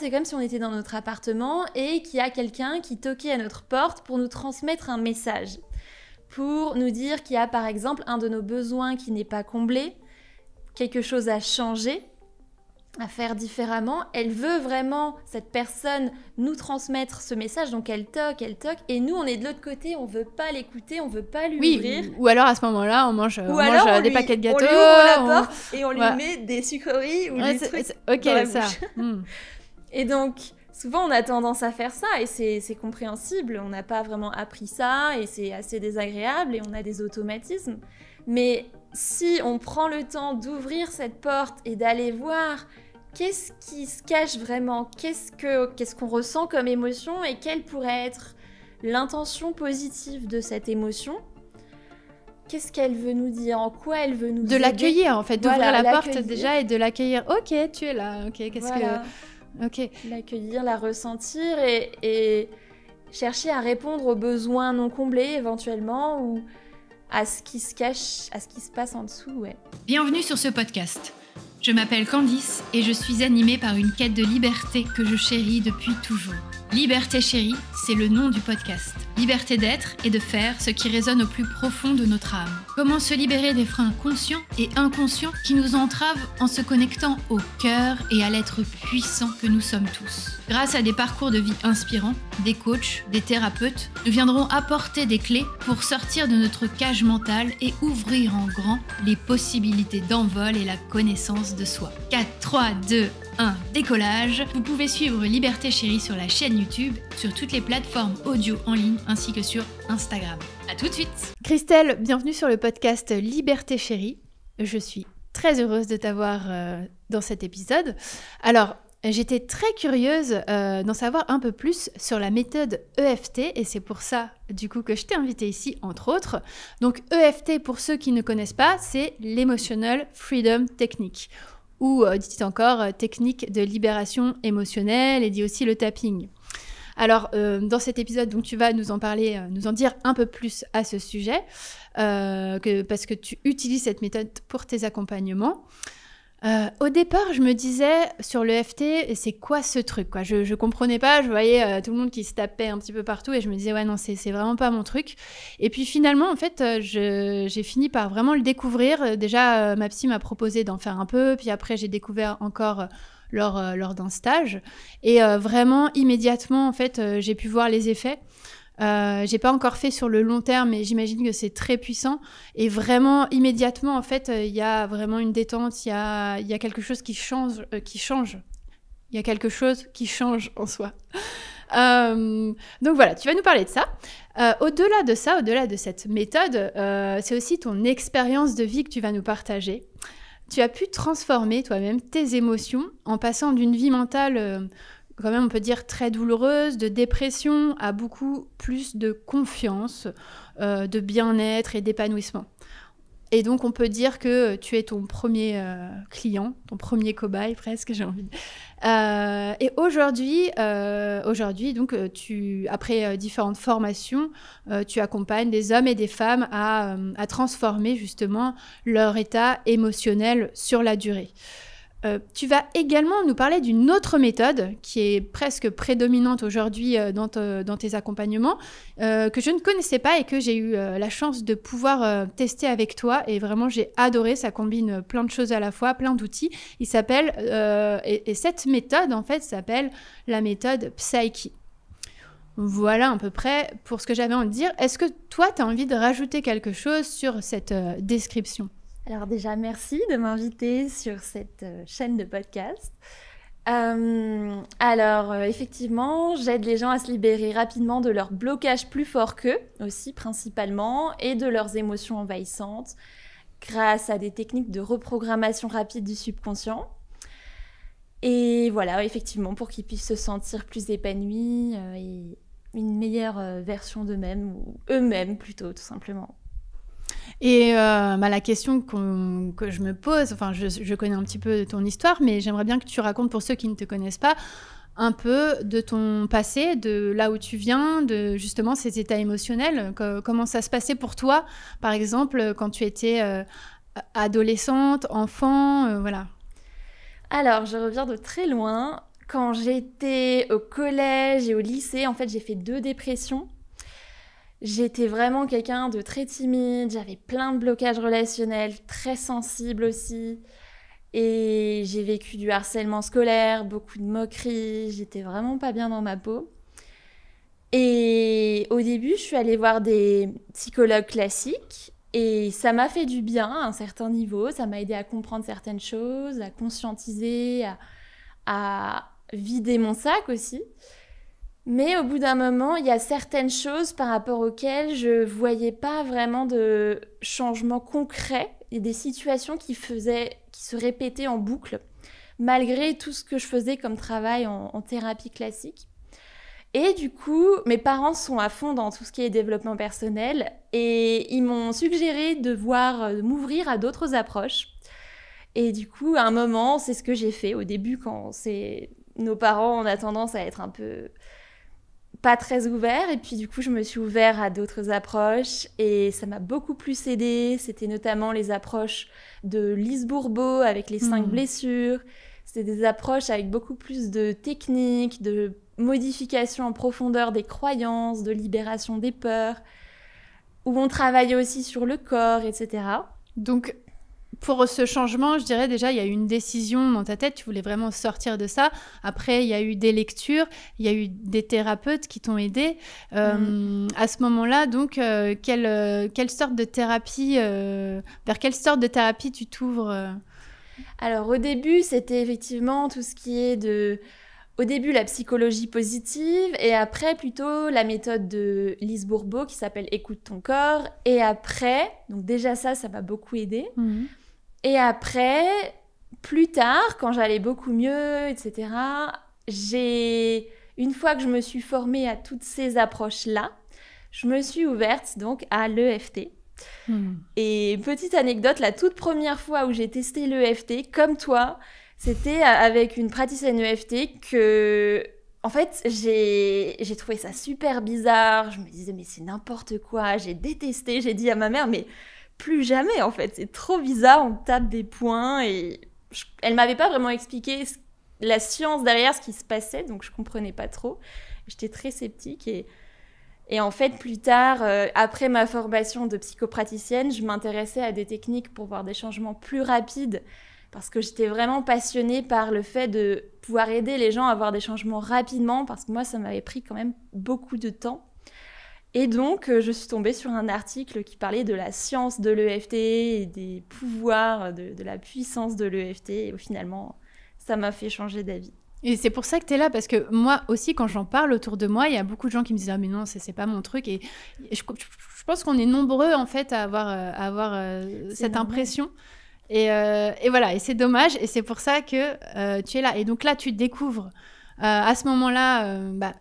c'est comme si on était dans notre appartement et qu'il y a quelqu'un qui toquait à notre porte pour nous transmettre un message, pour nous dire qu'il y a par exemple un de nos besoins qui n'est pas comblé, quelque chose à changer, à faire différemment. Elle veut vraiment, cette personne, nous transmettre ce message, donc elle toque, et nous on est de l'autre côté, on veut pas l'écouter, on veut pas lui ouvrir. Ou alors à ce moment-là, on mange des paquets de gâteaux, on lui ouvre la porte et on lui met des sucreries ou des trucs dans la bouche. Et donc, souvent on a tendance à faire ça et c'est compréhensible, on n'a pas vraiment appris ça et c'est assez désagréable et on a des automatismes. Mais si on prend le temps d'ouvrir cette porte et d'aller voir qu'est-ce qui se cache vraiment, qu'est-ce qu'on ressent comme émotion et quelle pourrait être l'intention positive de cette émotion, qu'est-ce qu'elle veut nous dire, en quoi elle veut nous aider. De l'accueillir en fait, d'ouvrir la porte déjà et de l'accueillir. Ok, tu es là, ok, l'accueillir, la ressentir et chercher à répondre aux besoins non comblés éventuellement ou à ce qui se cache, à ce qui se passe en dessous, ouais. Bienvenue sur ce podcast. Je m'appelle Candice et je suis animée par une quête de liberté que je chéris depuis toujours. Liberté chérie, c'est le nom du podcast. Liberté d'être et de faire ce qui résonne au plus profond de notre âme. Comment se libérer des freins conscients et inconscients qui nous entravent en se connectant au cœur et à l'être puissant que nous sommes tous. Grâce à des parcours de vie inspirants, des coachs, des thérapeutes, nous viendrons apporter des clés pour sortir de notre cage mentale et ouvrir en grand les possibilités d'envol et la connaissance de soi. 4, 3, 2, 1, décollage. Vous pouvez suivre Liberté Chérie sur la chaîne YouTube, sur toutes les plateformes audio en ligne ainsi que sur Instagram. À tout de suite. Christelle, bienvenue sur le podcast Liberté Chérie. Je suis très heureuse de t'avoir dans cet épisode. Alors, j'étais très curieuse d'en savoir un peu plus sur la méthode EFT et c'est pour ça du coup que je t'ai invitée ici entre autres. Donc EFT, pour ceux qui ne connaissent pas, c'est l'Emotional Freedom Technique ou dit encore technique de libération émotionnelle et dit aussi le tapping. Alors dans cet épisode, donc tu vas nous en parler, nous en dire un peu plus à ce sujet parce que tu utilises cette méthode pour tes accompagnements. Au départ, je me disais sur le FT, c'est quoi ce truc quoi. Je comprenais pas, je voyais tout le monde qui se tapait un petit peu partout et je me disais ouais non c'est vraiment pas mon truc. Et puis finalement en fait j'ai fini par vraiment le découvrir. Déjà ma psy m'a proposé d'en faire un peu, puis après j'ai découvert encore lors d'un stage et vraiment immédiatement en fait j'ai pu voir les effets. J'ai pas encore fait sur le long terme, mais j'imagine que c'est très puissant. Et vraiment, immédiatement, en fait, il y a vraiment une détente, il y a quelque chose qui change. Il y a quelque chose qui change en soi. Donc voilà, tu vas nous parler de ça. Au-delà de ça, au-delà de cette méthode, c'est aussi ton expérience de vie que tu vas nous partager. Tu as pu transformer toi-même tes émotions en passant d'une vie mentale quand même on peut dire très douloureuse, de dépression à beaucoup plus de confiance, de bien-être et d'épanouissement. Et donc on peut dire que tu es ton premier client, ton premier cobaye presque, j'ai envie de... Et aujourd'hui donc après différentes formations, tu accompagnes des hommes et des femmes à transformer justement leur état émotionnel sur la durée. Tu vas également nous parler d'une autre méthode qui est presque prédominante aujourd'hui dans tes accompagnements, que je ne connaissais pas et que j'ai eu la chance de pouvoir tester avec toi. Et vraiment, j'ai adoré. Ça combine plein de choses à la fois, plein d'outils. Il s'appelle, et cette méthode, en fait, s'appelle la méthode Psyche. Voilà à peu près pour ce que j'avais envie de dire. Est-ce que toi, tu as envie de rajouter quelque chose sur cette description ? Alors déjà, merci de m'inviter sur cette chaîne de podcast. Effectivement, j'aide les gens à se libérer rapidement de leurs blocages plus forts qu'eux, aussi principalement, et de leurs émotions envahissantes, grâce à des techniques de reprogrammation rapide du subconscient. Et voilà, effectivement, pour qu'ils puissent se sentir plus épanouis et une meilleure version d'eux-mêmes, ou eux-mêmes plutôt, tout simplement. Et la question que je me pose, enfin je connais un petit peu ton histoire, mais j'aimerais bien que tu racontes pour ceux qui ne te connaissent pas un peu de ton passé, de là où tu viens, de justement ces états émotionnels, comment ça se passait pour toi, par exemple, quand tu étais adolescente, enfant, voilà. Alors, je reviens de très loin. quand j'étais au collège et au lycée, en fait, j'ai fait 2 dépressions. J'étais vraiment quelqu'un de très timide, j'avais plein de blocages relationnels, très sensible aussi. Et j'ai vécu du harcèlement scolaire, beaucoup de moqueries, j'étais vraiment pas bien dans ma peau. Et au début, je suis allée voir des psychologues classiques et ça m'a fait du bien à un certain niveau, ça m'a aidé à comprendre certaines choses, à conscientiser, à vider mon sac aussi. Mais au bout d'un moment, il y a certaines choses par rapport auxquelles je voyais pas vraiment de changement concret et des situations qui se répétaient en boucle, malgré tout ce que je faisais comme travail en thérapie classique. Et du coup, mes parents sont à fond dans tout ce qui est développement personnel et ils m'ont suggéré de m'ouvrir à d'autres approches. Et du coup, à un moment, c'est ce que j'ai fait. Au début, nos parents, on a tendance à être un peu pas très ouverts. Et puis du coup, je me suis ouverte à d'autres approches et ça m'a beaucoup plus aidée. C'était notamment les approches de Lise Bourbeau avec les 5 blessures. C'était des approches avec beaucoup plus de techniques, de modification en profondeur des croyances, de libération des peurs, où on travaillait aussi sur le corps, etc. Donc, pour ce changement, je dirais déjà, il y a eu une décision dans ta tête, tu voulais vraiment sortir de ça. Après, il y a eu des lectures, il y a eu des thérapeutes qui t'ont aidé. À ce moment-là, donc, quelle sorte de thérapie, vers quelle sorte de thérapie tu t'ouvres Alors, au début, c'était effectivement tout ce qui est au début, la psychologie positive, et après, plutôt la méthode de Lise Bourbeau qui s'appelle « Écoute ton corps ». Et après, donc déjà ça m'a beaucoup aidée. Et après, plus tard, quand j'allais beaucoup mieux, etc., une fois que je me suis formée à toutes ces approches-là, je me suis ouverte donc à l'EFT. Et petite anecdote, la toute première fois où j'ai testé l'EFT, comme toi, c'était avec une praticienne EFT que, en fait, j'ai trouvé ça super bizarre. Je me disais, mais c'est n'importe quoi. J'ai détesté. J'ai dit à ma mère, mais plus jamais, en fait. C'est trop bizarre. On tape des points. Et elle m'avait pas vraiment expliqué la science derrière ce qui se passait, donc je comprenais pas trop. J'étais très sceptique et en fait, plus tard, après ma formation de psychopraticienne, je m'intéressais à des techniques pour voir des changements plus rapides parce que j'étais vraiment passionnée par le fait de pouvoir aider les gens à avoir des changements rapidement, parce que moi, ça m'avait pris quand même beaucoup de temps. Et donc, je suis tombée sur un article qui parlait de la science de l'EFT et des pouvoirs, de la puissance de l'EFT. Et finalement, ça m'a fait changer d'avis. Et c'est pour ça que tu es là, parce que moi aussi, quand j'en parle autour de moi, il y a beaucoup de gens qui me disent « Ah mais non, c'est pas mon truc ». Et je pense qu'on est nombreux, en fait, à avoir cette impression. Et voilà, et c'est dommage, et c'est pour ça que tu es là. Et donc là, tu découvres à ce moment-là,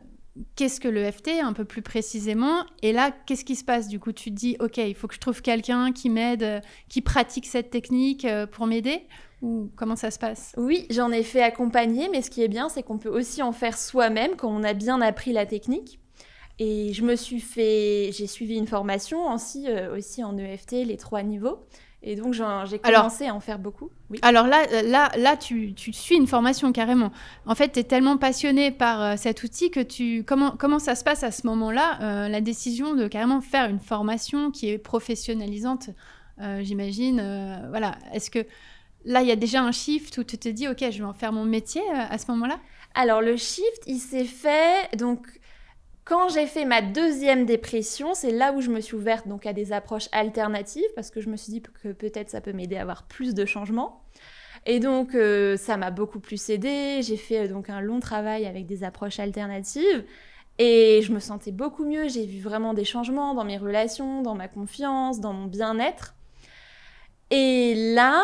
qu'est-ce que l'EFT, un peu plus précisément. Et là, qu'est-ce qui se passe? Du coup, tu te dis, OK, il faut que je trouve quelqu'un qui m'aide, qui pratique cette technique pour m'aider? Ou comment ça se passe? Oui, j'en ai fait accompagner, mais ce qui est bien, c'est qu'on peut aussi en faire soi-même quand on a bien appris la technique. Et j'ai suivi une formation aussi en EFT, les 3 niveaux. Et donc, j'ai commencé à en faire beaucoup. Oui. Alors là tu suis une formation carrément. En fait, tu es tellement passionnée par cet outil que comment ça se passe à ce moment-là, la décision de carrément faire une formation qui est professionnalisante, j'imagine. Voilà. Est-ce que là, il y a déjà un shift où tu te dis, OK, je vais en faire mon métier à ce moment-là? Alors, le shift, il s'est fait... Donc, quand j'ai fait ma 2e dépression, c'est là où je me suis ouverte donc, à des approches alternatives, parce que je me suis dit que peut-être ça peut m'aider à avoir plus de changements. Et donc, ça m'a beaucoup plus aidée. J'ai fait donc un long travail avec des approches alternatives. Et je me sentais beaucoup mieux. J'ai vu vraiment des changements dans mes relations, dans ma confiance, dans mon bien-être. Et là,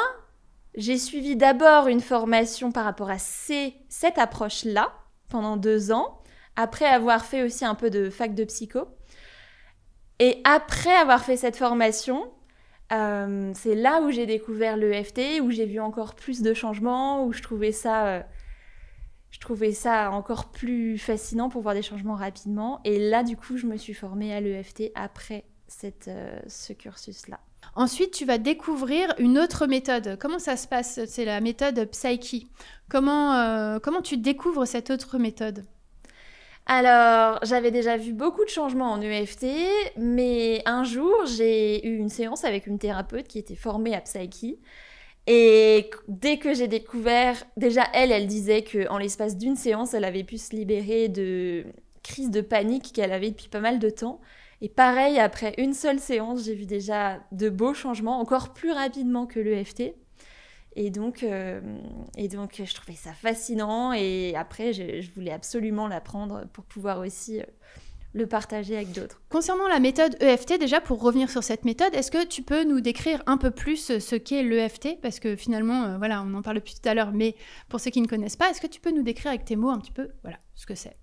j'ai suivi d'abord une formation par rapport à cette approche-là pendant 2 ans. Après avoir fait aussi un peu de fac de psycho. Et après avoir fait cette formation, c'est là où j'ai découvert l'EFT, où j'ai vu encore plus de changements, où je trouvais ça encore plus fascinant pour voir des changements rapidement. Et là, du coup, je me suis formée à l'EFT après ce cursus-là. Ensuite, tu vas découvrir une autre méthode. Comment ça se passe? C'est la méthode Psyche. Comment tu découvres cette autre méthode? Alors, j'avais déjà vu beaucoup de changements en EFT, mais un jour, j'ai eu une séance avec une thérapeute qui était formée à Psyche. Et dès que j'ai découvert, déjà elle disait qu'en l'espace d'une séance, elle avait pu se libérer de crises de panique qu'elle avait depuis pas mal de temps. Et pareil, après une seule séance, j'ai vu déjà de beaux changements, encore plus rapidement que l'EFT. Et donc, je trouvais ça fascinant. Et après, je voulais absolument l'apprendre pour pouvoir aussi le partager avec d'autres. Concernant la méthode EFT, déjà, pour revenir sur cette méthode, est-ce que tu peux nous décrire un peu plus ce qu'est l'EFT? Parce que finalement, voilà, on en parle depuis tout à l'heure, mais pour ceux qui ne connaissent pas, est-ce que tu peux nous décrire avec tes mots un petit peu, voilà, ce que c'est?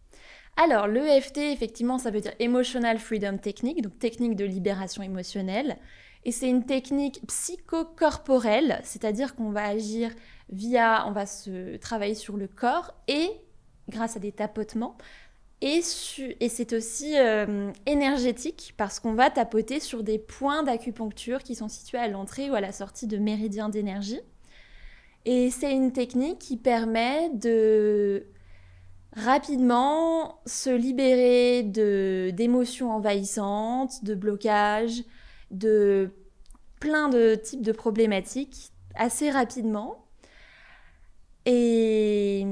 Alors, l'EFT, effectivement, ça veut dire Emotional Freedom Technique, donc technique de libération émotionnelle. Et c'est une technique psychocorporelle, c'est-à-dire qu'on va agir on va se travailler sur le corps et grâce à des tapotements. Et c'est aussi énergétique parce qu'on va tapoter sur des points d'acupuncture qui sont situés à l'entrée ou à la sortie de méridiens d'énergie. Et c'est une technique qui permet de rapidement se libérer d'émotions envahissantes, de blocages, de plein de types de problématiques assez rapidement. Et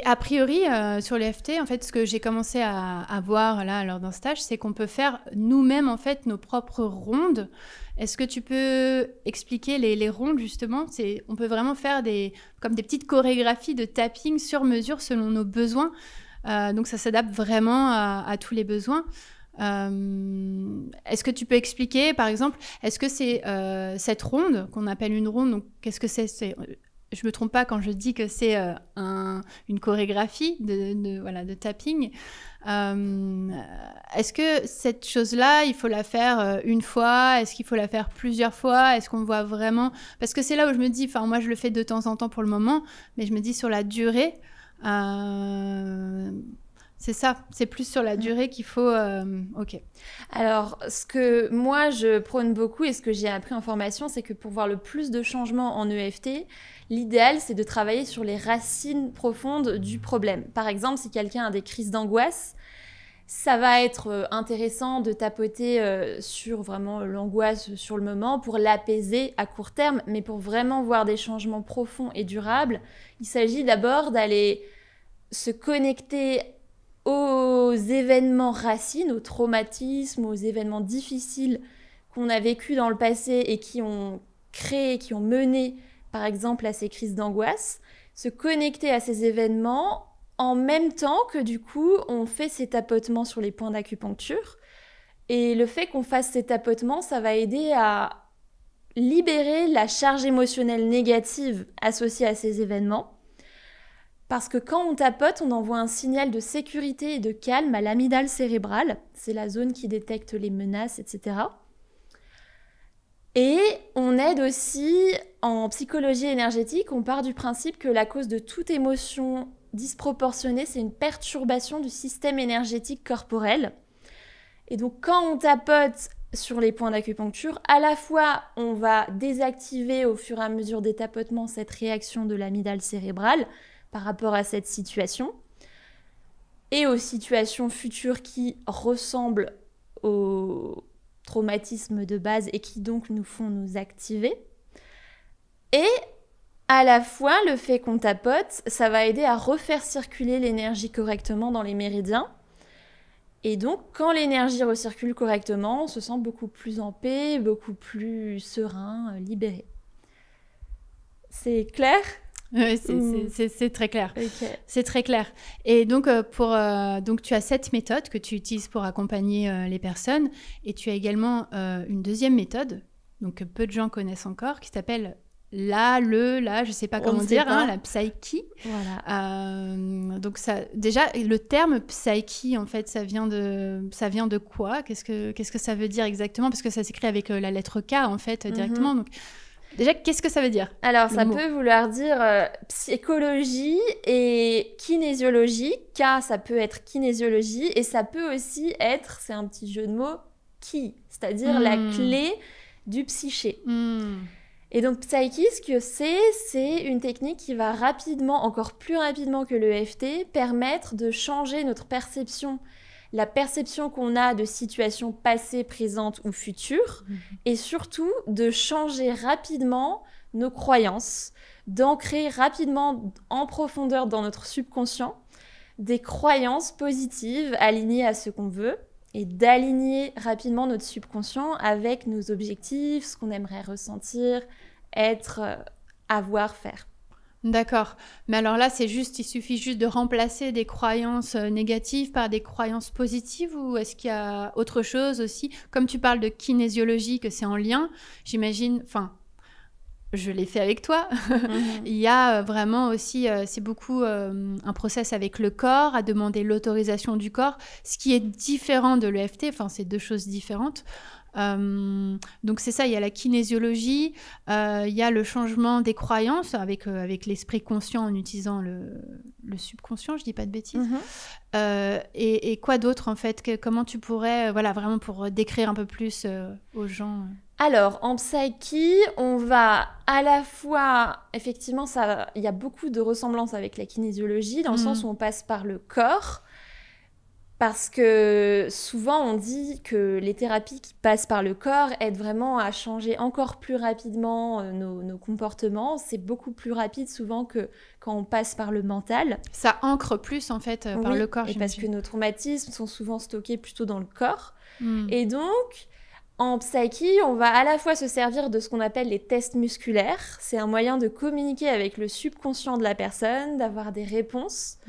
a priori, sur l'EFT, en fait, ce que j'ai commencé à voir là lors d'un stage, c'est qu'on peut faire nous-mêmes en fait nos propres rondes. Est-ce que tu peux expliquer les rondes justement? On peut vraiment faire comme des petites chorégraphies de tapping sur mesure selon nos besoins. Donc ça s'adapte vraiment à tous les besoins. Est-ce que tu peux expliquer, par exemple, est-ce que c'est cette ronde qu'on appelle une ronde, donc qu'est-ce que c'est? Je me trompe pas quand je dis que c'est une chorégraphie de tapping. Est-ce que cette chose-là, il faut la faire une fois? Est-ce qu'il faut la faire plusieurs fois? Est-ce qu'on voit vraiment... Parce que c'est là où je me dis, enfin moi je le fais de temps en temps pour le moment, mais je me dis sur la durée... C'est ça, c'est plus sur la durée qu'il faut... Ok. Alors, ce que moi, je prône beaucoup et ce que j'ai appris en formation, c'est que pour voir le plus de changements en EFT, l'idéal, c'est de travailler sur les racines profondes du problème. Par exemple, si quelqu'un a des crises d'angoisse, ça va être intéressant de tapoter sur vraiment l'angoisse sur le moment pour l'apaiser à court terme, mais pour vraiment voir des changements profonds et durables, il s'agit d'abord d'aller se connecter aux événements racines, aux traumatismes, aux événements difficiles qu'on a vécus dans le passé et qui ont mené, par exemple, à ces crises d'angoisse, se connecter à ces événements en même temps que, du coup, on fait ces tapotements sur les points d'acupuncture. Et le fait qu'on fasse ces tapotements, ça va aider à libérer la charge émotionnelle négative associée à ces événements. Parce que quand on tapote, on envoie un signal de sécurité et de calme à l'amygdale cérébrale. C'est la zone qui détecte les menaces, etc. Et on aide aussi, en psychologie énergétique, on part du principe que la cause de toute émotion disproportionnée, c'est une perturbation du système énergétique corporel. Et donc quand on tapote sur les points d'acupuncture, à la fois on va désactiver au fur et à mesure des tapotements cette réaction de l'amygdale cérébrale, par rapport à cette situation et aux situations futures qui ressemblent au traumatisme de base et qui donc nous font nous activer. Et à la fois, le fait qu'on tapote, ça va aider à refaire circuler l'énergie correctement dans les méridiens. Et donc, quand l'énergie recircule correctement, on se sent beaucoup plus en paix, beaucoup plus serein, libéré. C'est clair ? Oui, c'est très clair. Okay. C'est très clair. Et donc, donc, tu as cette méthode que tu utilises pour accompagner les personnes. Et tu as également une deuxième méthode, donc que peu de gens connaissent encore, qui s'appelle je ne sais pas comment dire, la Psyche. Voilà. Donc, déjà, le terme Psyche, en fait, ça vient de quoi? Qu'est-ce que ça veut dire exactement? Parce que ça s'écrit avec la lettre K, en fait, directement. Donc, déjà, qu'est-ce que ça veut dire? Alors, ça peut vouloir dire psychologie et kinésiologie. K, ça peut être kinésiologie. Et ça peut aussi être, c'est un petit jeu de mots, ki, c'est-à-dire la clé du psyché. Et donc Psyche, ce que c'est une technique qui va rapidement, encore plus rapidement que l'EFT, permettre de changer notre perception, la perception qu'on a de situations passées, présentes ou futures, et surtout de changer rapidement nos croyances, d'ancrer rapidement en profondeur dans notre subconscient des croyances positives alignées à ce qu'on veut, et d'aligner rapidement notre subconscient avec nos objectifs, ce qu'on aimerait ressentir, être, avoir, faire. D'accord. Mais alors là, il suffit juste de remplacer des croyances négatives par des croyances positives, ou est-ce qu'il y a autre chose aussi? Comme tu parles de kinésiologie, que c'est en lien, j'imagine, je l'ai fait avec toi. Il y a vraiment aussi, c'est beaucoup un process avec le corps, à demander l'autorisation du corps, ce qui est différent de l'EFT, c'est deux choses différentes. Donc c'est ça, il y a la kinésiologie, il y a le changement des croyances avec l'esprit conscient en utilisant le subconscient, je dis pas de bêtises. Et quoi d'autre en fait? Comment tu pourrais, vraiment pour décrire un peu plus aux gens Alors, en Psyche, on va à la fois, effectivement, il y a beaucoup de ressemblances avec la kinésiologie, dans le sens où on passe par le corps, parce que souvent on dit que les thérapies qui passent par le corps aident vraiment à changer encore plus rapidement nos comportements. C'est beaucoup plus rapide souvent que quand on passe par le mental. Ça ancre plus en fait par le corps. Et parce que nos traumatismes sont souvent stockés plutôt dans le corps. Et donc, en Psyche, on va à la fois se servir de ce qu'on appelle les tests musculaires. C'est un moyen de communiquer avec le subconscient de la personne, d'avoir des réponses,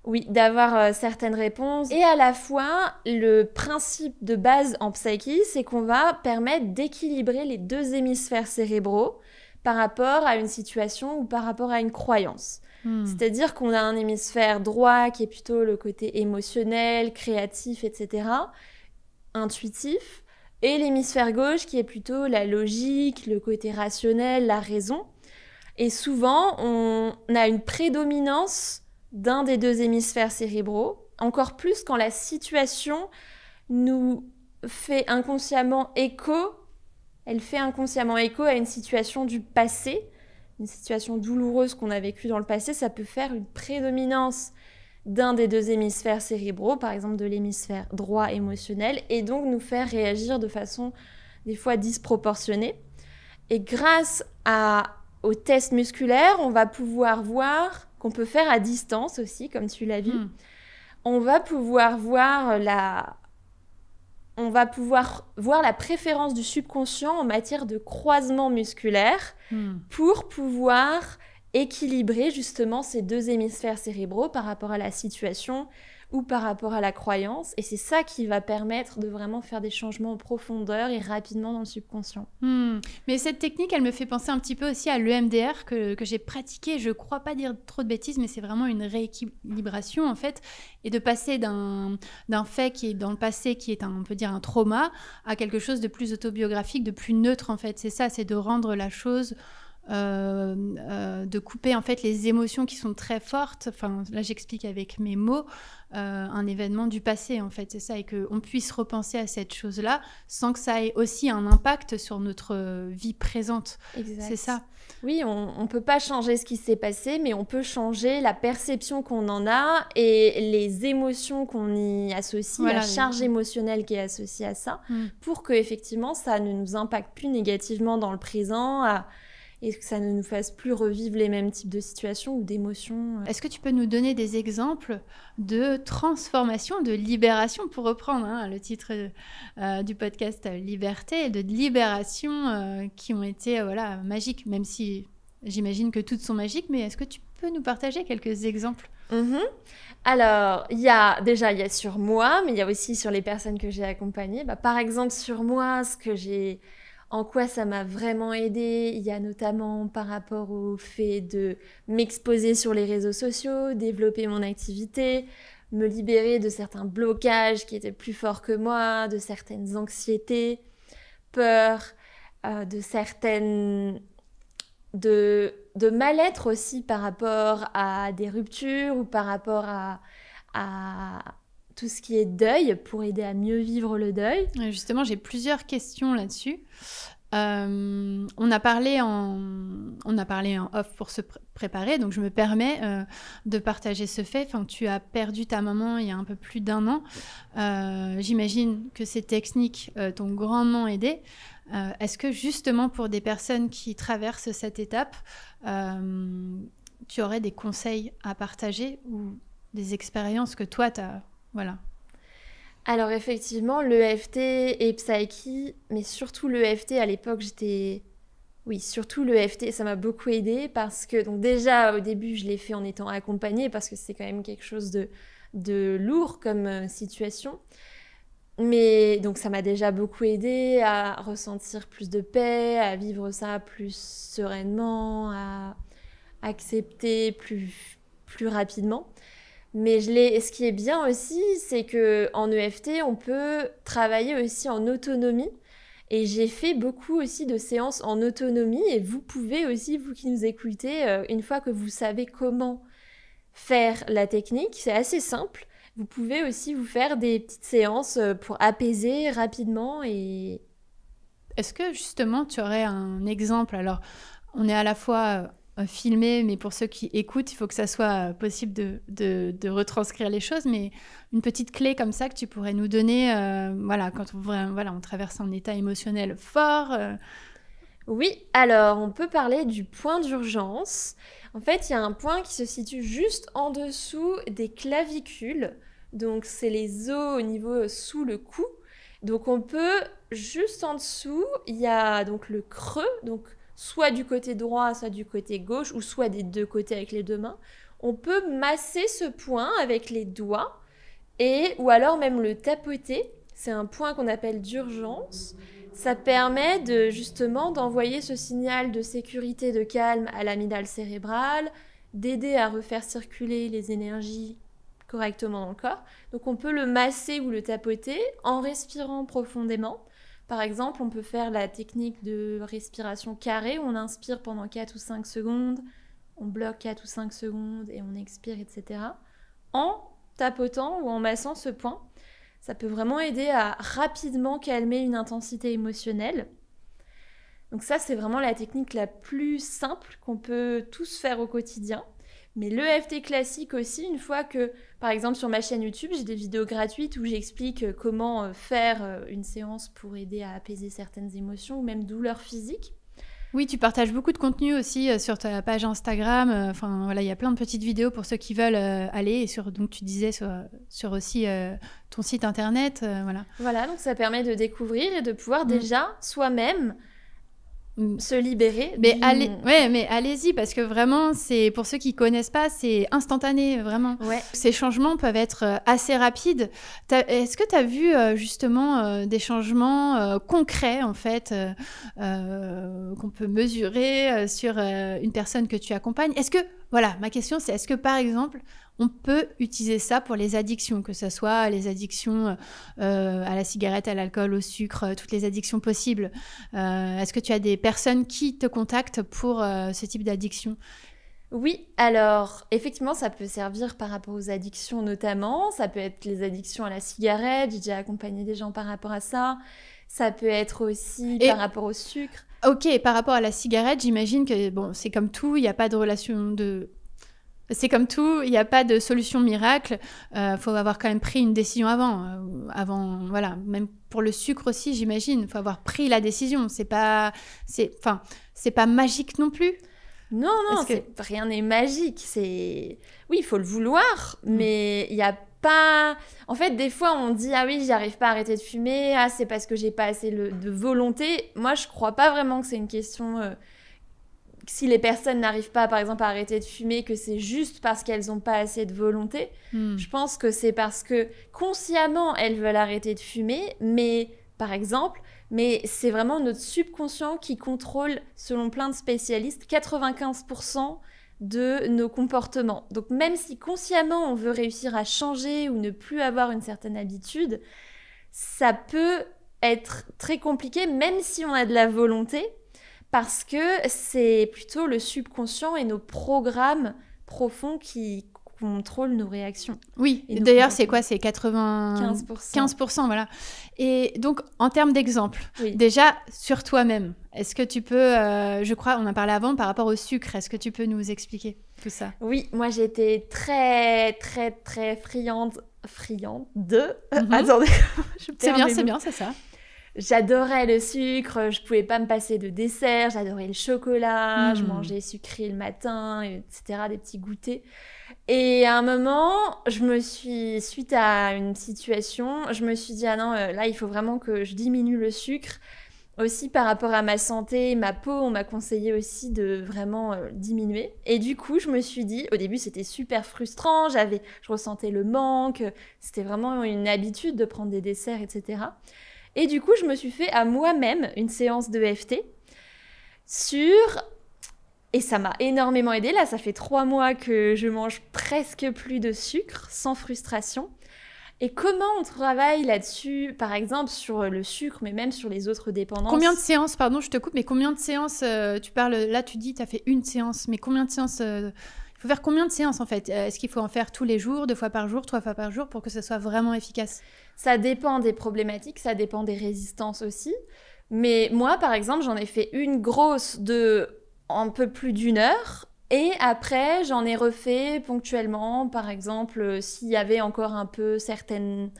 d'avoir certaines réponses. Et à la fois, le principe de base en Psyche, c'est qu'on va permettre d'équilibrer les deux hémisphères cérébraux par rapport à une situation ou par rapport à une croyance. C'est-à-dire qu'on a un hémisphère droit qui est plutôt le côté émotionnel, créatif, etc., intuitif, et l'hémisphère gauche qui est plutôt la logique, le côté rationnel, la raison. Et souvent, on a une prédominance d'un des deux hémisphères cérébraux, encore plus quand la situation nous fait inconsciemment écho, elle fait inconsciemment écho à une situation du passé, une situation douloureuse qu'on a vécue dans le passé. Ça peut faire une prédominance d'un des deux hémisphères cérébraux, par exemple de l'hémisphère droit émotionnel, et donc nous faire réagir de façon des fois disproportionnée. Et grâce aux tests musculaires, on va pouvoir voir, qu'on peut faire à distance aussi, comme tu l'as vu, on va pouvoir voir la préférence du subconscient en matière de croisement musculaire pour pouvoir équilibrer justement ces deux hémisphères cérébraux par rapport à la situation ou par rapport à la croyance. Et c'est ça qui va permettre de vraiment faire des changements en profondeur et rapidement dans le subconscient. Mais cette technique, elle me fait penser un petit peu aussi à l'EMDR que j'ai pratiqué. Je ne crois pas dire trop de bêtises, mais c'est vraiment une rééquilibration en fait. Et de passer d'un fait qui est dans le passé, qui est on peut dire un trauma, à quelque chose de plus autobiographique, de plus neutre en fait. C'est ça, c'est de rendre la chose... de couper en fait les émotions qui sont très fortes. Là j'explique avec mes mots un événement du passé en fait, c'est ça, et qu'on puisse repenser à cette chose-là sans que ça ait aussi un impact sur notre vie présente. Exact. C'est ça. Oui, on peut pas changer ce qui s'est passé, mais on peut changer la perception qu'on en a et les émotions qu'on y associe, la charge émotionnelle qui est associée à ça, pour que effectivement ça ne nous impacte plus négativement dans le présent, et que ça ne nous fasse plus revivre les mêmes types de situations ou d'émotions. Est-ce que tu peux nous donner des exemples de transformation, de libération, pour reprendre le titre du podcast Liberté, et de libération qui ont été magiques, même si j'imagine que toutes sont magiques, mais est-ce que tu peux nous partager quelques exemples? Alors, il y a sur moi, mais il y a aussi sur les personnes que j'ai accompagnées. Par exemple, sur moi, en quoi ça m'a vraiment aidée, il y a notamment par rapport au fait de m'exposer sur les réseaux sociaux, développer mon activité, me libérer de certains blocages qui étaient plus forts que moi, de certaines anxiétés, peurs, de mal-être aussi par rapport à des ruptures ou par rapport à tout ce qui est deuil pour aider à mieux vivre le deuil. Justement, j'ai plusieurs questions là-dessus. On a parlé en off pour se préparer, donc je me permets de partager ce fait. Enfin, tu as perdu ta maman il y a un peu plus d'1 an. J'imagine que ces techniques t'ont grandement aidé. Est-ce que justement pour des personnes qui traversent cette étape, tu aurais des conseils à partager ou des expériences que toi t'as... Voilà. Alors effectivement, l'EFT et Psyche, mais surtout l'EFT à l'époque, surtout l'EFT, ça m'a beaucoup aidée parce que, donc déjà au début, je l'ai fait en étant accompagnée parce que c'est quand même quelque chose de lourd comme situation. Mais donc ça m'a déjà beaucoup aidée à ressentir plus de paix, à vivre ça plus sereinement, à accepter plus rapidement. Mais ce qui est bien aussi, c'est qu'en EFT, on peut travailler aussi en autonomie. Et j'ai fait beaucoup aussi de séances en autonomie. Et vous pouvez aussi, vous qui nous écoutez, une fois que vous savez comment faire la technique, c'est assez simple. Vous pouvez aussi vous faire des petites séances pour apaiser rapidement. Et... Est-ce que justement, tu aurais un exemple? Alors, on est à la fois... filmé, mais pour ceux qui écoutent, il faut que ça soit possible de retranscrire les choses, mais une petite clé comme ça que tu pourrais nous donner, quand on traverse un état émotionnel fort. Oui, alors on peut parler du point d'urgence. En fait, il y a un point qui se situe juste en dessous des clavicules, donc c'est les os au niveau sous le cou. Donc on peut, juste en dessous, il y a donc le creux, donc soit du côté droit, soit du côté gauche, ou soit des deux côtés avec les deux mains. On peut masser ce point avec les doigts, ou alors même le tapoter. C'est un point qu'on appelle d'urgence. Ça permet justement d'envoyer ce signal de sécurité, de calme à l'amygdale cérébrale, d'aider à refaire circuler les énergies correctement dans le corps. Donc on peut le masser ou le tapoter en respirant profondément. Par exemple, on peut faire la technique de respiration carrée où on inspire pendant 4 ou 5 secondes, on bloque 4 ou 5 secondes et on expire, etc. En tapotant ou en massant ce point, ça peut vraiment aider à rapidement calmer une intensité émotionnelle. Donc ça, c'est vraiment la technique la plus simple qu'on peut tous faire au quotidien. Mais l'EFT classique aussi, une fois que, par exemple, sur ma chaîne YouTube, j'ai des vidéos gratuites où j'explique comment faire une séance pour aider à apaiser certaines émotions ou même douleurs physiques. Oui, tu partages beaucoup de contenu aussi sur ta page Instagram. Il y a plein de petites vidéos pour ceux qui veulent aller. Et donc, tu disais sur aussi ton site internet. Voilà, donc ça permet de découvrir et de pouvoir déjà soi-même se libérer. Mais allez-y, parce que vraiment, c'est pour ceux qui connaissent pas, c'est instantané, vraiment. Ouais. Ces changements peuvent être assez rapides. Est-ce que tu as vu justement des changements concrets, en fait, qu'on peut mesurer sur une personne que tu accompagnes? Ma question, c'est est-ce que, par exemple, on peut utiliser ça pour les addictions, que ce soit les addictions à la cigarette, à l'alcool, au sucre, toutes les addictions possibles. Est-ce que tu as des personnes qui te contactent pour ce type d'addiction? Oui, alors effectivement, ça peut servir par rapport aux addictions notamment. Ça peut être les addictions à la cigarette, j'ai déjà accompagné des gens par rapport à ça. Ça peut être aussi par rapport au sucre. Ok, par rapport à la cigarette, j'imagine que c'est comme tout, il n'y a pas de relation de... C'est comme tout, il n'y a pas de solution miracle. Faut avoir quand même pris une décision avant, voilà. Même pour le sucre aussi, j'imagine. Il faut avoir pris la décision. C'est pas magique non plus. Non, rien n'est magique. Oui, il faut le vouloir, mais il n'y a pas... En fait, des fois, on dit « Ah oui, j'arrive pas à arrêter de fumer. Ah, c'est parce que j'ai pas assez de volonté. » Moi, je crois pas vraiment que c'est une question... Si les personnes n'arrivent pas, par exemple, à arrêter de fumer, que c'est juste parce qu'elles n'ont pas assez de volonté. Je pense que c'est parce que consciemment, elles veulent arrêter de fumer, mais c'est vraiment notre subconscient qui contrôle, selon plein de spécialistes, 95% de nos comportements. Donc même si consciemment, on veut réussir à changer ou ne plus avoir une certaine habitude, ça peut être très compliqué, même si on a de la volonté, parce que c'est plutôt le subconscient et nos programmes profonds qui contrôle nos réactions. Oui, d'ailleurs, c'est quoi? C'est 15%, voilà. Et donc, en termes d'exemple, déjà, sur toi-même, est-ce que tu peux, je crois, on en parlait avant par rapport au sucre, est-ce que tu peux nous expliquer tout ça? Oui, moi, j'étais très, très, très friande de... Attendez, c'est bien, c'est ça. J'adorais le sucre, je pouvais pas me passer de dessert, j'adorais le chocolat, je mangeais sucré le matin, etc., des petits goûters. Et à un moment, suite à une situation, je me suis dit, ah non, là, il faut vraiment que je diminue le sucre. Aussi, par rapport à ma santé, ma peau, on m'a conseillé aussi de vraiment diminuer. Et du coup, je me suis dit, au début, c'était super frustrant, je ressentais le manque, c'était vraiment une habitude de prendre des desserts, etc. Et du coup, je me suis fait à moi-même une séance d'EFT et ça m'a énormément aidée. Là, ça fait 3 mois que je mange presque plus de sucre, sans frustration. Et comment on travaille là-dessus, par exemple, sur le sucre, mais même sur les autres dépendances? Combien de séances, pardon, je te coupe, mais combien de séances tu parles? Là, tu dis, tu as fait une séance, mais combien de séances il faut faire combien de séances, en fait? Est-ce qu'il faut en faire tous les jours, 2 fois par jour, 3 fois par jour, pour que ce soit vraiment efficace? Ça dépend des problématiques, ça dépend des résistances aussi. Mais moi, par exemple, j'en ai fait une grosse de un peu plus d'1 heure. Et après, j'en ai refait ponctuellement, par exemple, s'il y avait encore un peu certaines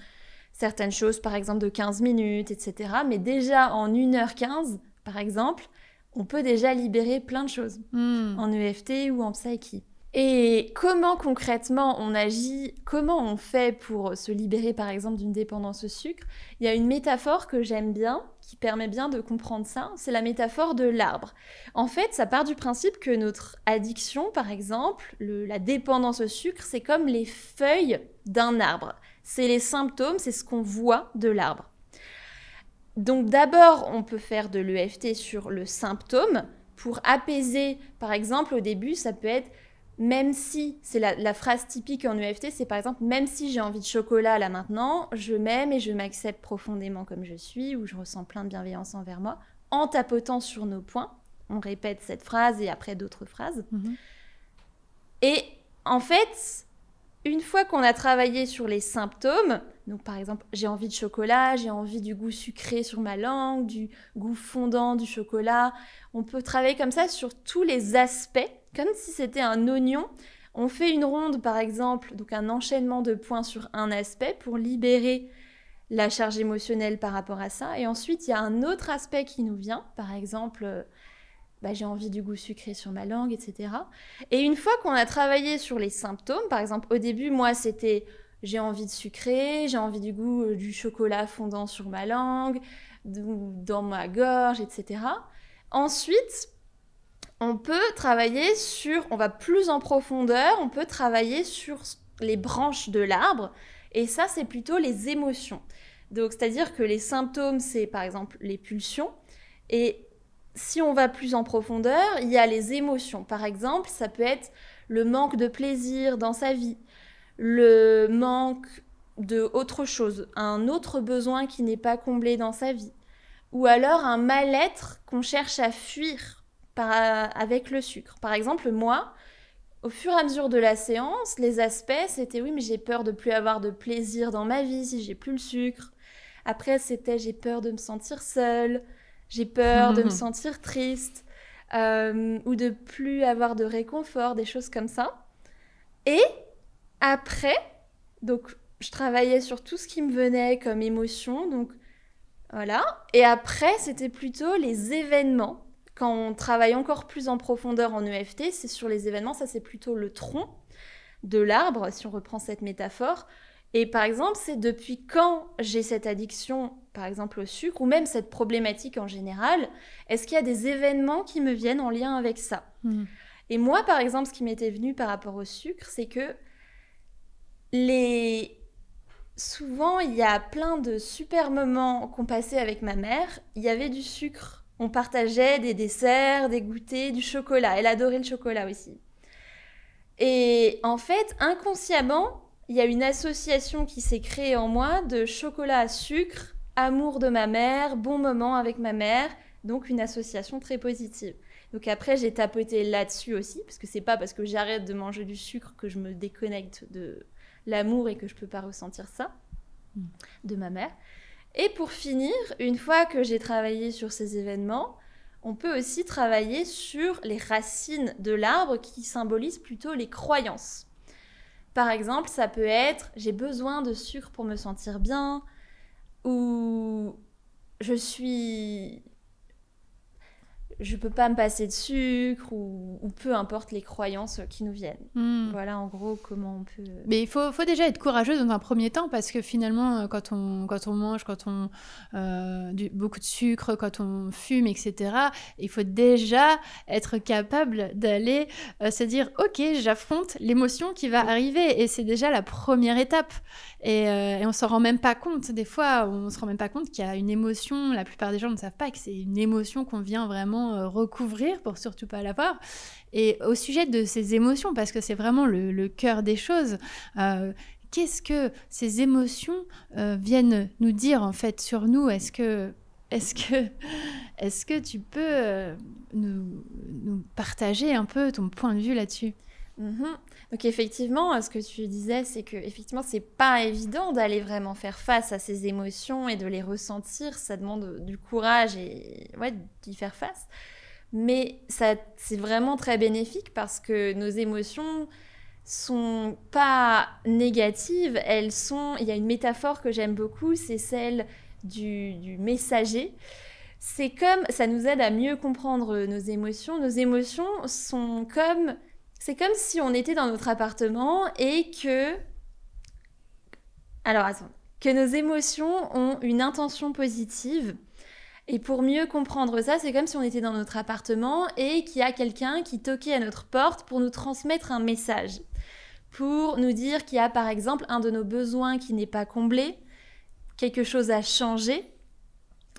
choses, par exemple de 15 minutes, etc. Mais déjà, en 1h15, par exemple, on peut déjà libérer plein de choses en EFT ou en Psyche. Et comment concrètement on agit, comment on fait pour se libérer par exemple d'une dépendance au sucre? Il y a une métaphore que j'aime bien, qui permet bien de comprendre ça, c'est la métaphore de l'arbre. En fait, ça part du principe que notre addiction, par exemple, la dépendance au sucre, c'est comme les feuilles d'un arbre. C'est les symptômes, c'est ce qu'on voit de l'arbre. Donc d'abord, on peut faire de l'EFT sur le symptôme pour apaiser, par exemple, au début, ça peut être même si, c'est la phrase typique en EFT, c'est par exemple, même si j'ai envie de chocolat là maintenant, je m'aime et je m'accepte profondément comme je suis, ou je ressens plein de bienveillance envers moi, en tapotant sur nos poings. On répète cette phrase et après d'autres phrases. Et en fait, une fois qu'on a travaillé sur les symptômes, donc par exemple, j'ai envie de chocolat, j'ai envie du goût sucré sur ma langue, du goût fondant du chocolat, on peut travailler comme ça sur tous les aspects, comme si c'était un oignon. On fait une ronde, par exemple, donc un enchaînement de points sur un aspect pour libérer la charge émotionnelle par rapport à ça. Et ensuite, il y a un autre aspect qui nous vient, par exemple, j'ai envie du goût sucré sur ma langue, etc. Et une fois qu'on a travaillé sur les symptômes, par exemple, au début, moi, c'était j'ai envie de sucré, j'ai envie du goût du chocolat fondant sur ma langue, dans ma gorge, etc. Ensuite, on peut travailler on va plus en profondeur, on peut travailler sur les branches de l'arbre, et ça, c'est plutôt les émotions. Donc, c'est-à-dire que les symptômes, c'est par exemple les pulsions, et si on va plus en profondeur, il y a les émotions. Par exemple, ça peut être le manque de plaisir dans sa vie, le manque de autre chose, un autre besoin qui n'est pas comblé dans sa vie, ou alors un mal-être qu'on cherche à fuir avec le sucre. Par exemple, moi, au fur et à mesure de la séance, les aspects, c'était oui, mais j'ai peur de plus avoir de plaisir dans ma vie si j'ai plus le sucre. Après, c'était j'ai peur de me sentir seule, j'ai peur de me sentir triste, ou de plus avoir de réconfort, des choses comme ça. Et après, donc, je travaillais sur tout ce qui me venait comme émotion, donc voilà. Et après, c'était plutôt les événements. Quand on travaille encore plus en profondeur en EFT, c'est sur les événements, ça c'est plutôt le tronc de l'arbre, si on reprend cette métaphore. Et par exemple, c'est depuis quand j'ai cette addiction, par exemple au sucre, ou même cette problématique en général, est-ce qu'il y a des événements qui me viennent en lien avec ça? Et moi, par exemple, ce qui m'était venu par rapport au sucre, c'est que souvent, il y a plein de super moments qu'on passait avec ma mère, il y avait du sucre. On partageait des desserts, des goûters, du chocolat. Elle adorait le chocolat aussi. Et en fait, inconsciemment, il y a une association qui s'est créée en moi de chocolat à sucre, amour de ma mère, bon moment avec ma mère, donc une association très positive. Donc après, j'ai tapoté là-dessus aussi, parce que c'est pas parce que j'arrête de manger du sucre que je me déconnecte de l'amour et que je peux pas ressentir ça de ma mère. Et pour finir, une fois que j'ai travaillé sur ces événements, on peut aussi travailler sur les racines de l'arbre qui symbolisent plutôt les croyances. Par exemple, ça peut être « j'ai besoin de sucre pour me sentir bien » ou « je peux pas me passer de sucre » ou peu importe les croyances qui nous viennent. Voilà en gros comment on peut... Mais il faut déjà être courageux dans un premier temps parce que finalement, quand on mange, beaucoup de sucre, quand on fume, etc., il faut déjà être capable d'aller se dire « Ok, j'affronte l'émotion qui va arriver » et c'est déjà la première étape. Et on s'en rend même pas compte. Des fois, on se rend même pas compte qu'il y a une émotion. La plupart des gens ne savent pas que c'est une émotion qu'on vient vraiment recouvrir pour surtout pas l'avoir. Et au sujet de ces émotions, parce que c'est vraiment le cœur des choses, qu'est-ce que ces émotions viennent nous dire en fait sur nous ? Est-ce que tu peux nous partager un peu ton point de vue là-dessus ? Donc effectivement, ce que tu disais, c'est que effectivement, c'est pas évident d'aller vraiment faire face à ces émotions et de les ressentir. Ça demande du courage et d'y faire face. Mais c'est vraiment très bénéfique parce que nos émotions sont pas négatives. Il y a une métaphore que j'aime beaucoup, c'est celle du messager. C'est comme ça nous aide à mieux comprendre nos émotions. Nos émotions c'est comme si on était dans notre appartement et que nos émotions ont une intention positive. Et pour mieux comprendre ça, c'est comme si on était dans notre appartement et qu'il y a quelqu'un qui toquait à notre porte pour nous transmettre un message. Pour nous dire qu'il y a par exemple un de nos besoins qui n'est pas comblé, quelque chose à changer,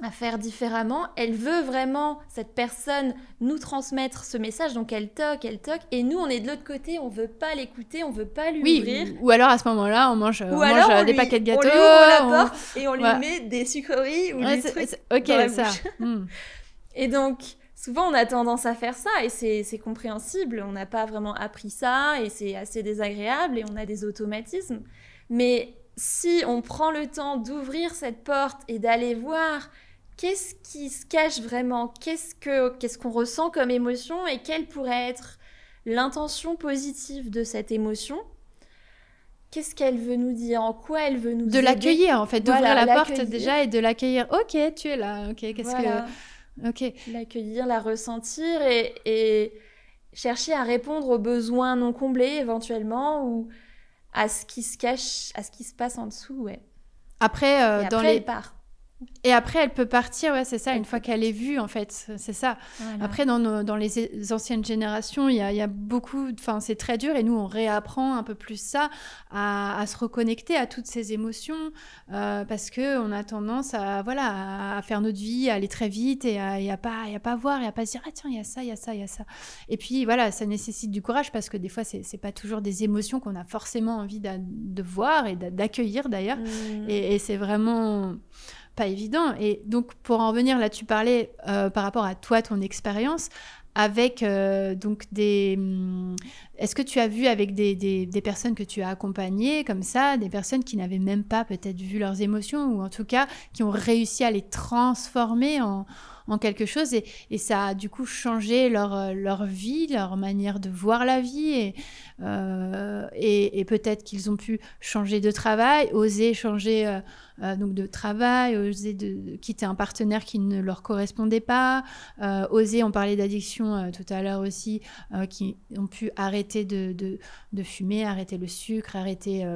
à faire différemment. Elle veut vraiment, cette personne, nous transmettre ce message. Donc elle toque. Et nous, on est de l'autre côté, on veut pas l'écouter, on veut pas lui ouvrir. Ou alors à ce moment-là, on mange des paquets de gâteaux. On lui ouvre la porte et on lui met des sucreries ou des trucs dans la bouche. Et donc, souvent, on a tendance à faire ça et c'est compréhensible. On n'a pas vraiment appris ça et c'est assez désagréable et on a des automatismes. Mais si on prend le temps d'ouvrir cette porte et d'aller voir qu'est-ce qui se cache vraiment, qu'est-ce qu'on ressent comme émotion et quelle pourrait être l'intention positive de cette émotion, qu'est-ce qu'elle veut nous dire, en quoi elle veut nous aider. De l'accueillir en fait, d'ouvrir la porte déjà et de l'accueillir. Ok, tu es là, ok, L'accueillir, la ressentir et chercher à répondre aux besoins non comblés éventuellement ou à ce qui se cache, à ce qui se passe en dessous, Après, elle part. Et après, elle peut partir, c'est ça, une fois qu'elle est vue, en fait, c'est ça. Voilà. Après, dans les anciennes générations, il y a beaucoup... Enfin, c'est très dur, et nous, on réapprend un peu plus ça, à se reconnecter à toutes ces émotions, parce qu'on a tendance à faire notre vie, à aller très vite, et à pas voir, et à pas se dire « Ah tiens, il y a ça, il y a ça, il y a ça ». Et puis, voilà, ça nécessite du courage, parce que des fois, c'est pas toujours des émotions qu'on a forcément envie de voir, et d'accueillir, d'ailleurs. Et c'est vraiment... pas évident. Et donc, pour en revenir, là, tu parlais par rapport à toi, ton expérience, avec donc est-ce que tu as vu avec des personnes que tu as accompagnées, comme ça, des personnes qui n'avaient même pas peut-être vu leurs émotions, ou en tout cas, qui ont réussi à les transformer en quelque chose, et ça a du coup changé leur vie, leur manière de voir la vie, et peut-être qu'ils ont pu changer de travail, oser changer donc de travail, oser de quitter un partenaire qui ne leur correspondait pas, oser, on parlait d'addiction tout à l'heure aussi, qui ont pu arrêter de fumer, arrêter le sucre, arrêter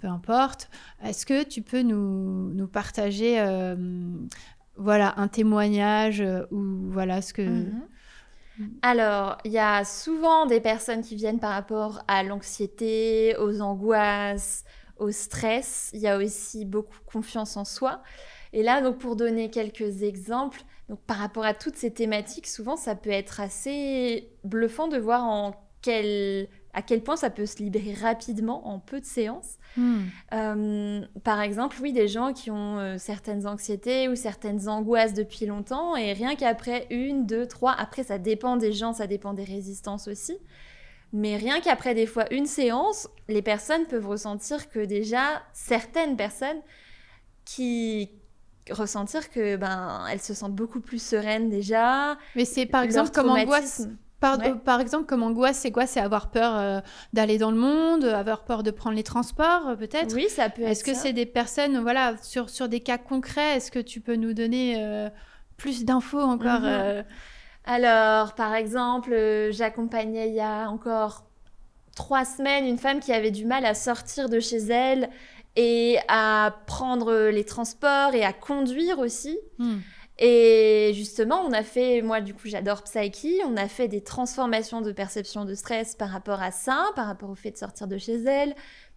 peu importe. Est-ce que tu peux nous partager un témoignage ou voilà ce que... Alors, il y a souvent des personnes qui viennent par rapport à l'anxiété, aux angoisses, au stress. Il y a aussi beaucoup de confiance en soi. Et là, donc, pour donner quelques exemples, donc, par rapport à toutes ces thématiques, souvent, ça peut être assez bluffant de voir à quel point ça peut se libérer rapidement en peu de séances. Par exemple, oui, des gens qui ont certaines anxiétés ou certaines angoisses depuis longtemps, et rien qu'après 1, 2, 3, après ça dépend des gens, ça dépend des résistances aussi, mais rien qu'après des fois une séance, les personnes peuvent ressentir que déjà, certaines personnes ressentir que elles se sentent beaucoup plus sereines déjà. Mais c'est par exemple comme angoisse. Par exemple, comme angoisse, c'est quoi? C'est avoir peur d'aller dans le monde, avoir peur de prendre les transports, peut-être? Oui, ça peut être Est-ce que c'est des personnes, voilà, sur des cas concrets, est-ce que tu peux nous donner plus d'infos encore Alors, par exemple, j'accompagnais il y a encore 3 semaines une femme qui avait du mal à sortir de chez elle et à prendre les transports et à conduire aussi. Et justement, on a fait, moi du coup j'adore Psyche, on a fait des transformations de perception de stress par rapport à ça, par rapport au fait de sortir de chez elle,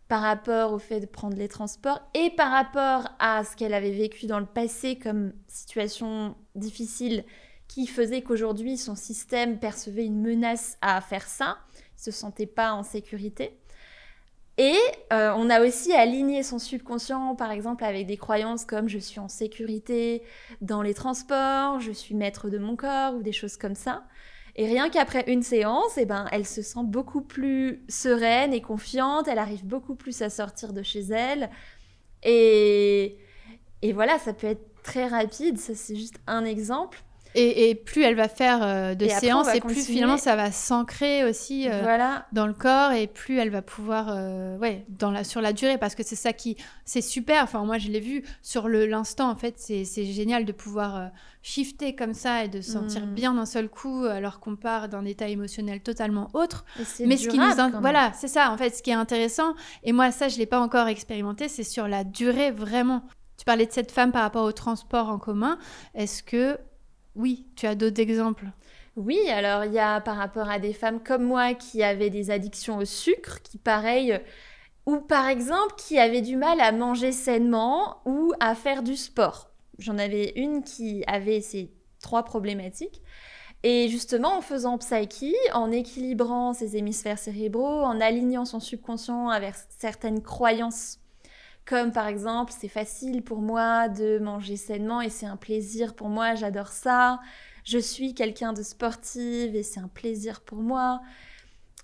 par rapport au fait de prendre les transports et par rapport à ce qu'elle avait vécu dans le passé comme situation difficile qui faisait qu'aujourd'hui son système percevait une menace à faire ça, il ne se sentait pas en sécurité. Et on a aussi aligné son subconscient, par exemple, avec des croyances comme « je suis en sécurité dans les transports »,« je suis maître de mon corps » ou des choses comme ça. Et rien qu'après une séance, elle se sent beaucoup plus sereine et confiante, elle arrive beaucoup plus à sortir de chez elle. Et voilà, ça peut être très rapide, ça c'est juste un exemple. Et plus elle va faire de séances, et plus finalement ça va s'ancrer aussi dans le corps, et plus elle va pouvoir, sur la durée, parce que c'est ça c'est super. Enfin, moi je l'ai vu sur l'instant, en fait, c'est génial de pouvoir shifter comme ça et de se sentir bien d'un seul coup, alors qu'on part d'un état émotionnel totalement autre. Mais ce qui nous voilà, c'est ça, en fait, ce qui est intéressant. Et moi, ça, je l'ai pas encore expérimenté, c'est sur la durée, vraiment. Tu parlais de cette femme par rapport au transport en commun. Est-ce que oui, tu as d'autres exemples? Oui, alors il y a par rapport à des femmes comme moi qui avaient des addictions au sucre, qui pareil, ou par exemple qui avaient du mal à manger sainement ou à faire du sport. J'en avais une qui avait ces 3 problématiques. Et justement, en faisant Psyche, en équilibrant ses hémisphères cérébraux, en alignant son subconscient avec certaines croyances, comme par exemple, c'est facile pour moi de manger sainement et c'est un plaisir pour moi, j'adore ça. Je suis quelqu'un de sportive et c'est un plaisir pour moi.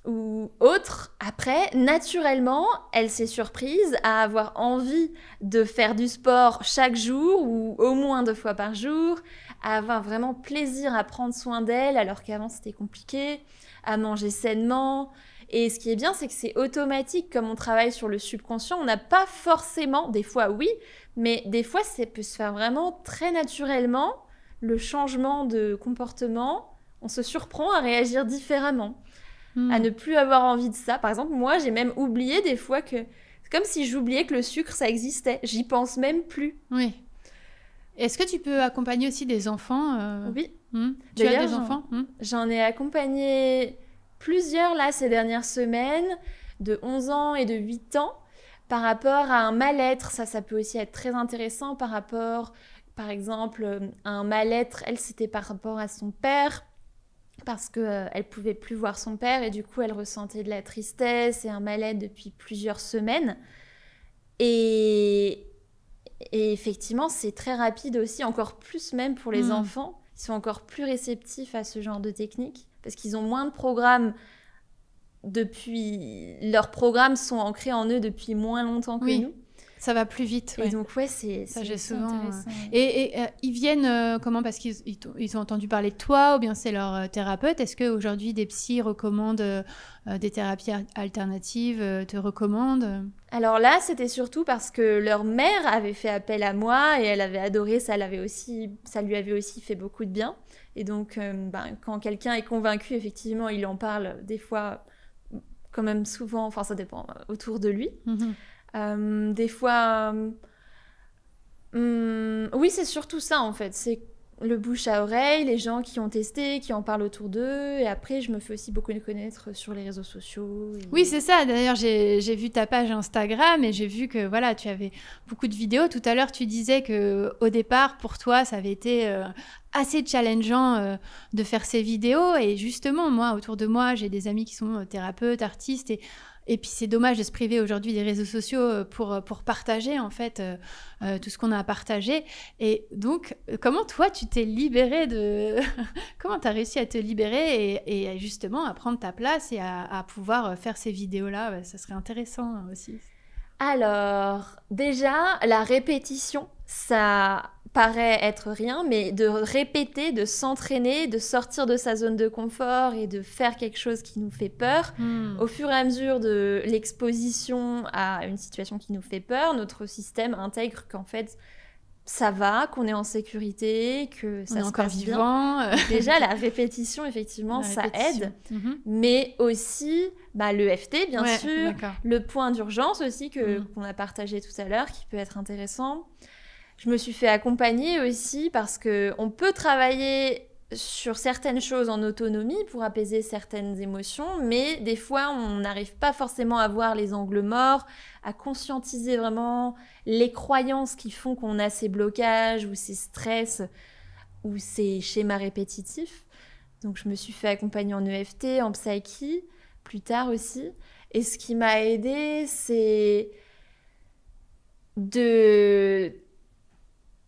Ou autre, après, naturellement, elle s'est surprise à avoir envie de faire du sport chaque jour ou au moins 2 fois par jour, à avoir vraiment plaisir à prendre soin d'elle alors qu'avant c'était compliqué, à manger sainement. Et ce qui est bien, c'est que c'est automatique, comme on travaille sur le subconscient, on n'a pas forcément, des fois oui, mais des fois ça peut se faire vraiment très naturellement, le changement de comportement, on se surprend à réagir différemment, à ne plus avoir envie de ça. Par exemple, moi j'ai même oublié des fois que, c'est comme si j'oubliais que le sucre ça existait, j'y pense même plus. Oui. Est-ce que tu peux accompagner aussi des enfants Oui. Tu as des enfants J'en ai accompagné plusieurs là ces dernières semaines, de 11 ans et de 8 ans, par rapport à un mal-être. Ça peut aussi être très intéressant par rapport, par exemple, à un mal-être. Elle, c'était par rapport à son père, parce qu'elle ne pouvait plus voir son père et du coup, elle ressentait de la tristesse et un mal-être depuis plusieurs semaines. Et effectivement, c'est très rapide aussi, encore plus même pour les enfants. Ils sont encore plus réceptifs à ce genre de technique parce qu'ils ont moins de programmes leurs programmes sont ancrés en eux depuis moins longtemps que nous. Ça va plus vite. Et donc, c'est souvent intéressant. Et ils viennent comment? Parce qu'ils ont entendu parler de toi ou bien c'est leur thérapeute? Est-ce qu'aujourd'hui, des psys recommandent des thérapies alternatives, te recommandent? Alors là, c'était surtout parce que leur mère avait fait appel à moi et elle avait adoré, ça lui avait aussi fait beaucoup de bien. Et donc, quand quelqu'un est convaincu, effectivement, il en parle des fois, quand même souvent, enfin ça dépend, autour de lui. Des fois, oui, c'est surtout ça en fait. C'est le bouche à oreille, les gens qui ont testé, qui en parlent autour d'eux. Et après, je me fais aussi beaucoup connaître sur les réseaux sociaux. Oui, c'est ça. D'ailleurs, j'ai vu ta page Instagram et j'ai vu que voilà, tu avais beaucoup de vidéos. Tout à l'heure, tu disais qu'au départ, pour toi, ça avait été assez challengeant de faire ces vidéos. Et justement, moi, autour de moi, j'ai des amis qui sont thérapeutes, artistes et puis c'est dommage de se priver aujourd'hui des réseaux sociaux pour partager en fait tout ce qu'on a à partager. Et donc, comment toi tu t'es libérée de... comment tu as réussi à te libérer et justement à prendre ta place et à pouvoir faire ces vidéos-là? Ça serait intéressant aussi. Alors, déjà, la répétition, ça paraît être rien, mais de répéter, de s'entraîner, de sortir de sa zone de confort et de faire quelque chose qui nous fait peur, au fur et à mesure de l'exposition à une situation qui nous fait peur, notre système intègre qu'en fait, ça va, qu'on est en sécurité, que ça se passe bien. Déjà, la répétition, effectivement, ça aide. Mais aussi, l'EFT, bien sûr. Le point d'urgence aussi, qu'on a partagé tout à l'heure, qui peut être intéressant. Je me suis fait accompagner aussi parce qu'on peut travailler sur certaines choses en autonomie pour apaiser certaines émotions, mais des fois, on n'arrive pas forcément à voir les angles morts, à conscientiser vraiment les croyances qui font qu'on a ces blocages ou ces stress ou ces schémas répétitifs. Donc, je me suis fait accompagner en EFT, en psychi, plus tard aussi. Et ce qui m'a aidée, c'est de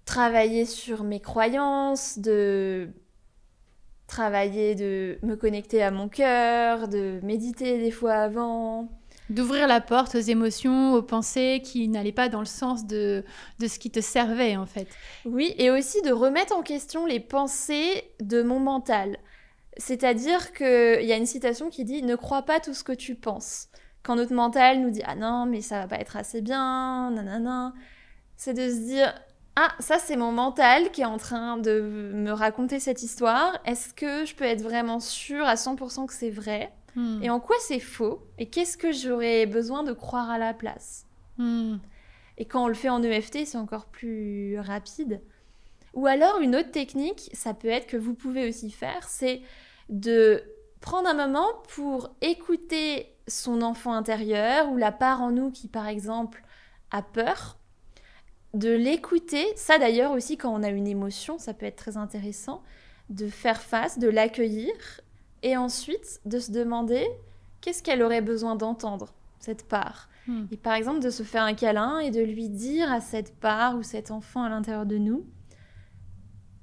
travailler sur mes croyances, de travailler, de me connecter à mon cœur, de méditer des fois avant. D'ouvrir la porte aux émotions, aux pensées qui n'allaient pas dans le sens de ce qui te servait, en fait. Oui, et aussi de remettre en question les pensées de mon mental. C'est-à-dire qu'il y a une citation qui dit « Ne crois pas tout ce que tu penses ». Quand notre mental nous dit « Ah non, mais ça va pas être assez bien, nanana », c'est de se dire « Ah, ça c'est mon mental qui est en train de me raconter cette histoire. Est-ce que je peux être vraiment sûre à 100% que c'est vrai ? Et en quoi c'est faux ? Et qu'est-ce que j'aurais besoin de croire à la place ? Et quand on le fait en EFT, c'est encore plus rapide. Ou alors, une autre technique, ça peut être que vous pouvez aussi faire, c'est de prendre un moment pour écouter son enfant intérieur ou la part en nous qui, par exemple, a peur, de l'écouter. Ça, d'ailleurs, aussi, quand on a une émotion, ça peut être très intéressant, de faire face, de l'accueillir et ensuite de se demander qu'est-ce qu'elle aurait besoin d'entendre, cette part. Et par exemple, de se faire un câlin et de lui dire à cette part ou cet enfant à l'intérieur de nous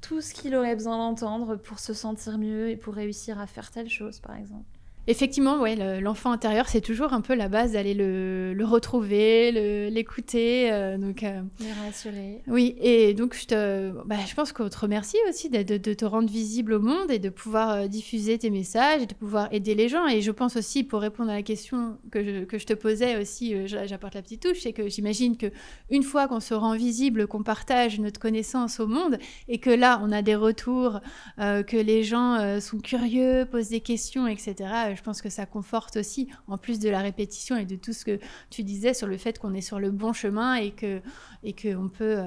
tout ce qu'il aurait besoin d'entendre pour se sentir mieux et pour réussir à faire telle chose, par exemple. Effectivement, ouais, l'enfant intérieur, c'est toujours un peu la base d'aller le retrouver, l'écouter. Le rassurer. Oui, et donc je pense qu'on te remercie aussi de te rendre visible au monde et de pouvoir diffuser tes messages et de pouvoir aider les gens. Et je pense aussi, pour répondre à la question que je te posais aussi, j'apporte la petite touche, c'est que j'imagine qu'une fois qu'on se rend visible, qu'on partage notre connaissance au monde et que là, on a des retours, que les gens sont curieux, posent des questions, etc., je pense que ça conforte aussi, en plus de la répétition et de tout ce que tu disais sur le fait qu'on est sur le bon chemin et qu'on peut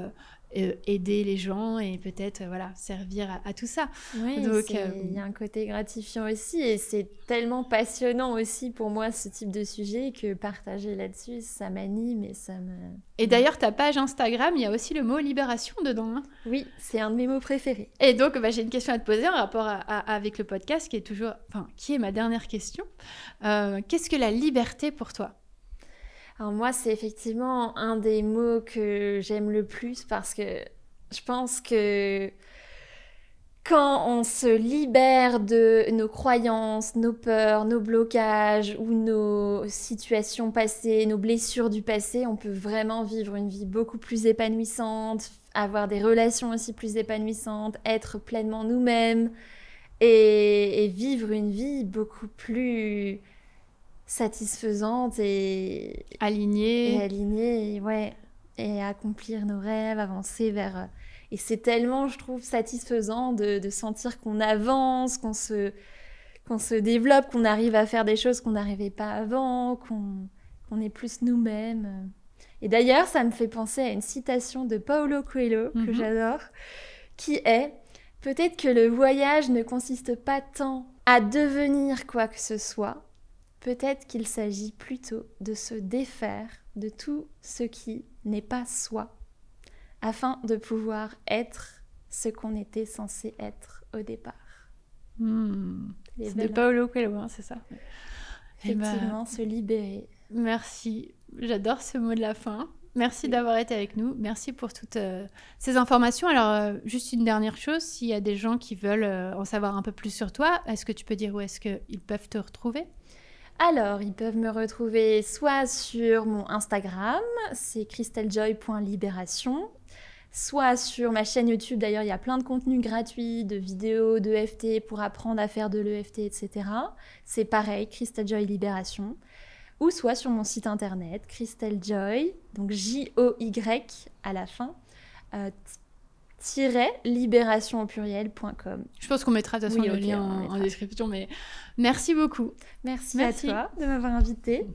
aider les gens et peut-être servir à tout ça. Oui, il y a un côté gratifiant aussi et c'est tellement passionnant aussi pour moi ce type de sujet que partager là-dessus, ça m'anime et ça me... Et d'ailleurs, ta page Instagram, il y a aussi le mot libération dedans. Hein. Oui, c'est un de mes mots préférés. Et donc, j'ai une question à te poser en rapport avec le podcast qui est ma dernière question. Qu'est-ce que la liberté pour toi ? Alors moi, c'est effectivement un des mots que j'aime le plus parce que je pense que quand on se libère de nos croyances, nos peurs, nos blocages ou nos situations passées, nos blessures du passé, on peut vraiment vivre une vie beaucoup plus épanouissante, avoir des relations aussi plus épanouissantes, être pleinement nous-mêmes et vivre une vie beaucoup plus satisfaisante et alignée, ouais, et accomplir nos rêves, avancer vers... Et c'est tellement, je trouve, satisfaisant de sentir qu'on avance, qu'on se développe, qu'on arrive à faire des choses qu'on n'arrivait pas avant, qu'on est plus nous-mêmes. Et d'ailleurs, ça me fait penser à une citation de Paulo Coelho, que j'adore, qui est Peut-être que le voyage ne consiste pas tant à devenir quoi que ce soit, peut-être qu'il s'agit plutôt de se défaire de tout ce qui n'est pas soi, afin de pouvoir être ce qu'on était censé être au départ. C'est de Paulo Coelho, c'est ça. Effectivement, se libérer. Merci, j'adore ce mot de la fin. Merci d'avoir été avec nous. Merci pour toutes ces informations. Alors, juste une dernière chose, s'il y a des gens qui veulent en savoir un peu plus sur toi, est-ce que tu peux dire où est-ce qu'ils peuvent te retrouver ? Alors, ils peuvent me retrouver soit sur mon Instagram, c'est christeljoy.libération, soit sur ma chaîne YouTube. D'ailleurs, il y a plein de contenus gratuits, de vidéos, d'EFT pour apprendre à faire de l'EFT, etc. C'est pareil, Christeljoy Libération. Ou soit sur mon site internet, Christeljoy, donc J-O-Y à la fin, libération au pluriel.com. Je pense qu'on mettra de toute façon le lien en description, mais merci beaucoup. Merci à toi de m'avoir invitée.